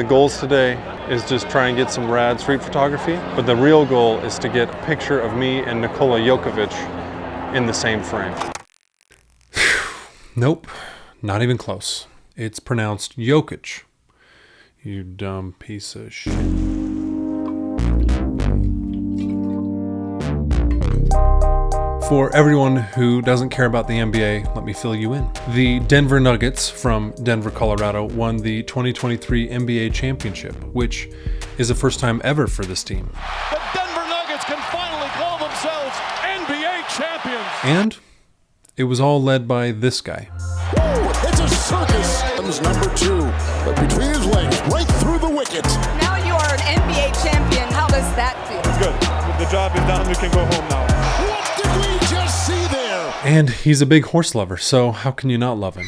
the goals today is just try and get some rad street photography, but the real goal is to get a picture of me and Nikola Jokić in the same frame. Nope, not even close. It's pronounced Jokić. You dumb piece of shit. For everyone who doesn't care about the NBA, let me fill you in. The Denver Nuggets from Denver, Colorado won the 2023 NBA championship, which is the first time ever for this team. The Denver Nuggets can finally call themselves NBA champions. And it was all led by this guy. Whoa, it's a circus. Comes number 2, but between his legs, right through the wicket. Now you are an NBA champion. How does that feel? It's good. The job is done. We can go home now. What did we just see there? And he's a big horse lover, so how can you not love him?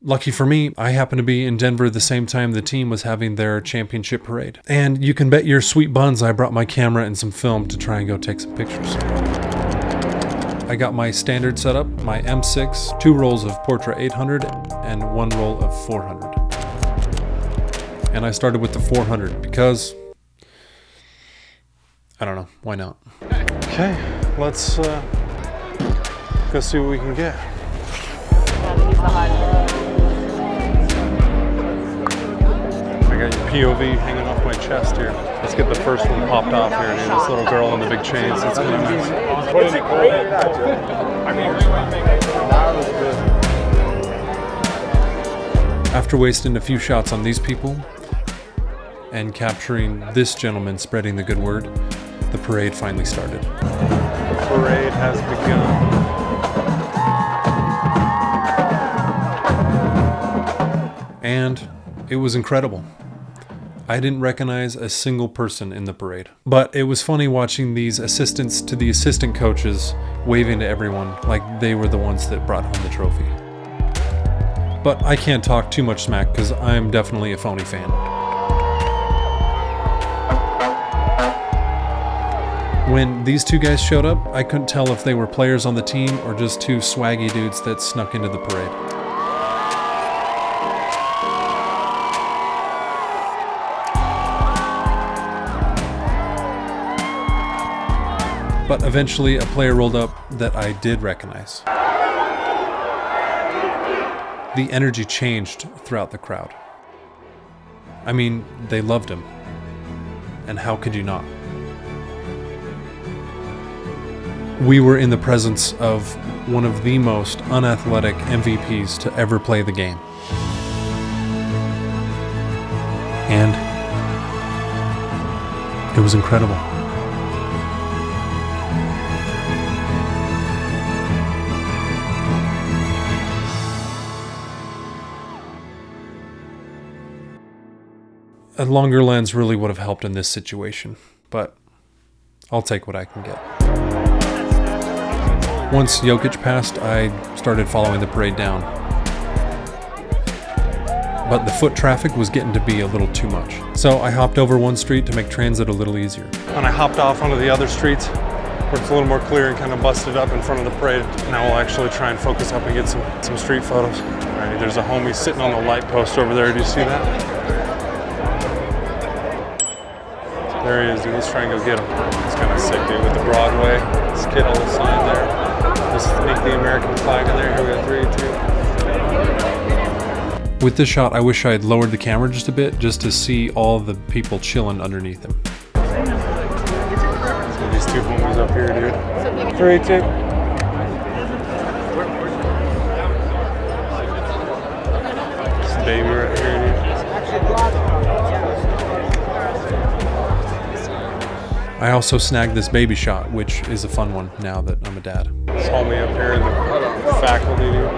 Lucky for me, I happened to be in Denver the same time the team was having their championship parade. And you can bet your sweet buns I brought my camera and some film to try and go take some pictures. I got my standard setup, my M6, 2 rolls of Portra 800, and 1 roll of 400. And I started with the 400 because, I don't know, why not? Okay, let's go see what we can get. I got your POV hanging off my chest here. Let's get the first one popped off here, dude. This little girl in the big chains. That's kind of nice. After wasting a few shots on these people and capturing this gentleman spreading the good word, the parade finally started. The parade has begun. And it was incredible. I didn't recognize a single person in the parade. But it was funny watching these assistants to the assistant coaches waving to everyone like they were the ones that brought home the trophy. But I can't talk too much smack because I'm definitely a phony fan. When these two guys showed up, I couldn't tell if they were players on the team or just 2 swaggy dudes that snuck into the parade. But eventually a player rolled up that I did recognize. The energy changed throughout the crowd. I mean, they loved him. And how could you not? We were in the presence of one of the most unathletic MVPs to ever play the game. And it was incredible. A longer lens really would have helped in this situation, but I'll take what I can get. Once Jokić passed, I started following the parade down. But the foot traffic was getting to be a little too much. So I hopped over one street to make transit a little easier. And I hopped off onto the other streets where it's a little more clear and kind of busted up in front of the parade. Now we'll actually try and focus up and get some street photos. All right, there's a homie sitting on the light post over there. Do you see that? There he is, dude. Let's try and go get him. It's kind of sick, dude, with the Broadway. This kid on the sign there. Let's sneak the American flag in there. Here we go, 3, 2. With this shot, I wish I had lowered the camera just a bit, just to see all the people chilling underneath him. So these 2 homies up here, dude. 3, 2. This baby right here, dude. I also snagged this baby shot, which is a fun one now that I'm a dad. This homie up here in the faculty, dude.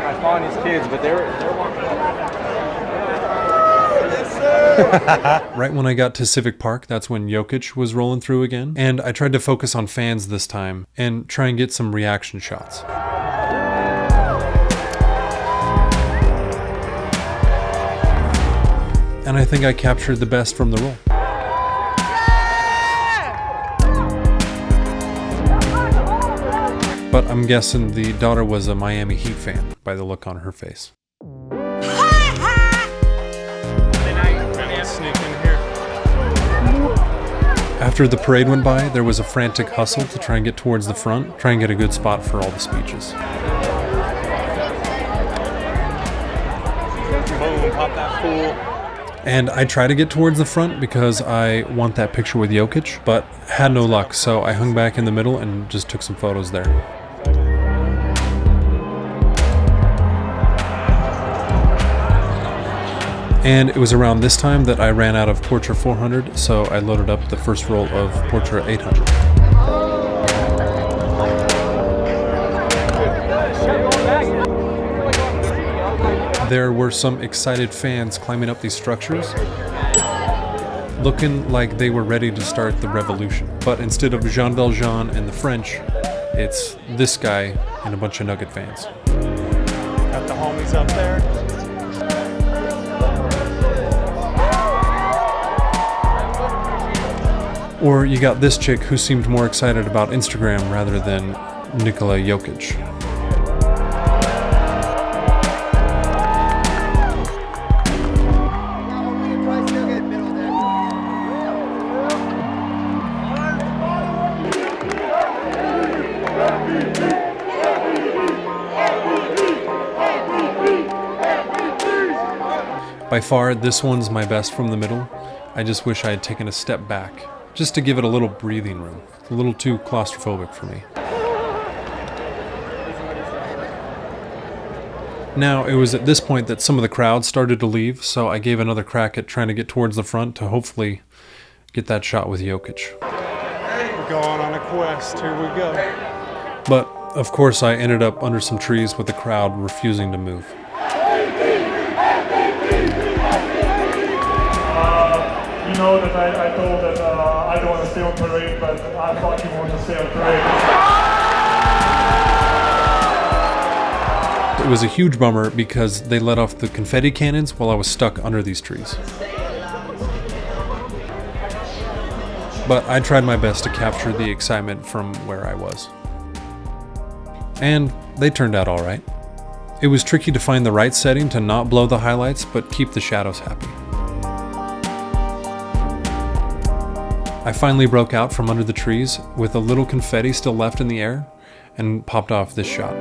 I found these kids, but they're Right when I got to Civic Park, that's when Jokić was rolling through again. And I tried to focus on fans this time and try and get some reaction shots. And I think I captured the best from the roll. But I'm guessing the daughter was a Miami Heat fan by the look on her face. sneak in here. After the parade went by, there was a frantic hustle to try and get towards the front, try and get a good spot for all the speeches. Boom, pop that fool. And I try to get towards the front because I want that picture with Jokić, but had no luck, so I hung back in the middle and just took some photos there. And it was around this time that I ran out of Portra 400, so I loaded up the first roll of Portra 800. There were some excited fans climbing up these structures, looking like they were ready to start the revolution. But instead of Jean Valjean and the French, it's this guy and a bunch of Nugget fans. Got the homies up there. Or you got this chick who seemed more excited about Instagram rather than Nikola Jokić. By far, this one's my best from the middle. I just wish I had taken a step back, just to give it a little breathing room. It's a little too claustrophobic for me. Now, it was at this point that some of the crowd started to leave, so I gave another crack at trying to get towards the front to hopefully get that shot with Jokić. We're going on a quest, here we go. But, of course, I ended up under some trees with the crowd refusing to move. You know that I told that I don't want to stay on parade, but I thought you wanted to stay on parade. It was a huge bummer because they let off the confetti cannons while I was stuck under these trees. But I tried my best to capture the excitement from where I was. And they turned out all right. It was tricky to find the right setting to not blow the highlights, but keep the shadows happy. I finally broke out from under the trees with a little confetti still left in the air and popped off this shot.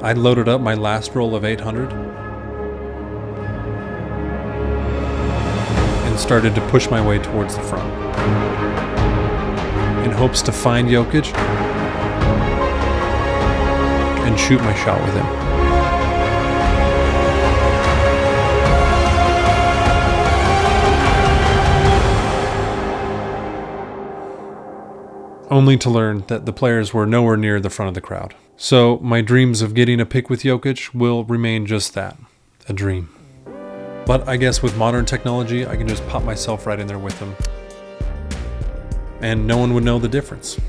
I loaded up my last roll of 800 and started to push my way towards the front, in hopes to find Jokić and shoot my shot with him. Only to learn that the players were nowhere near the front of the crowd. So my dreams of getting a pic with Jokić will remain just that, a dream. But I guess with modern technology, I can just pop myself right in there with him, and no one would know the difference.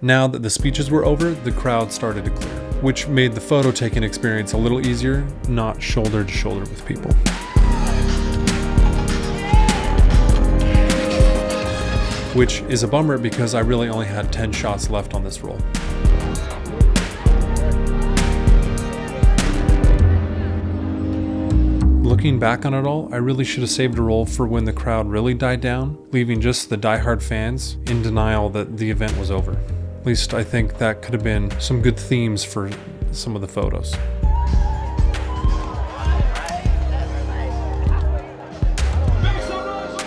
Now that the speeches were over, the crowd started to clear, which made the photo taking experience a little easier, not shoulder to shoulder with people. Which is a bummer because I really only had 10 shots left on this roll. Looking back on it all, I really should have saved a roll for when the crowd really died down, leaving just the diehard fans in denial that the event was over. At least I think that could have been some good themes for some of the photos.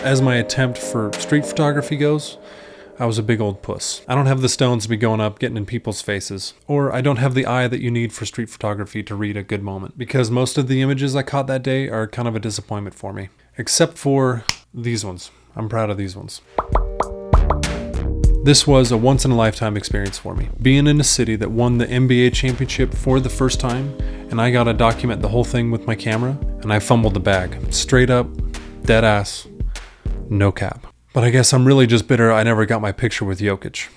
As my attempt for street photography goes, I was a big old puss. I don't have the stones to be going up getting in people's faces, or I don't have the eye that you need for street photography to read a good moment, because most of the images I caught that day are kind of a disappointment for me. Except for these ones. I'm proud of these ones. This was a once-in-a-lifetime experience for me. Being in a city that won the NBA championship for the first time, and I got to document the whole thing with my camera, and I fumbled the bag. Straight up, dead ass, no cap. But I guess I'm really just bitter I never got my picture with Jokić.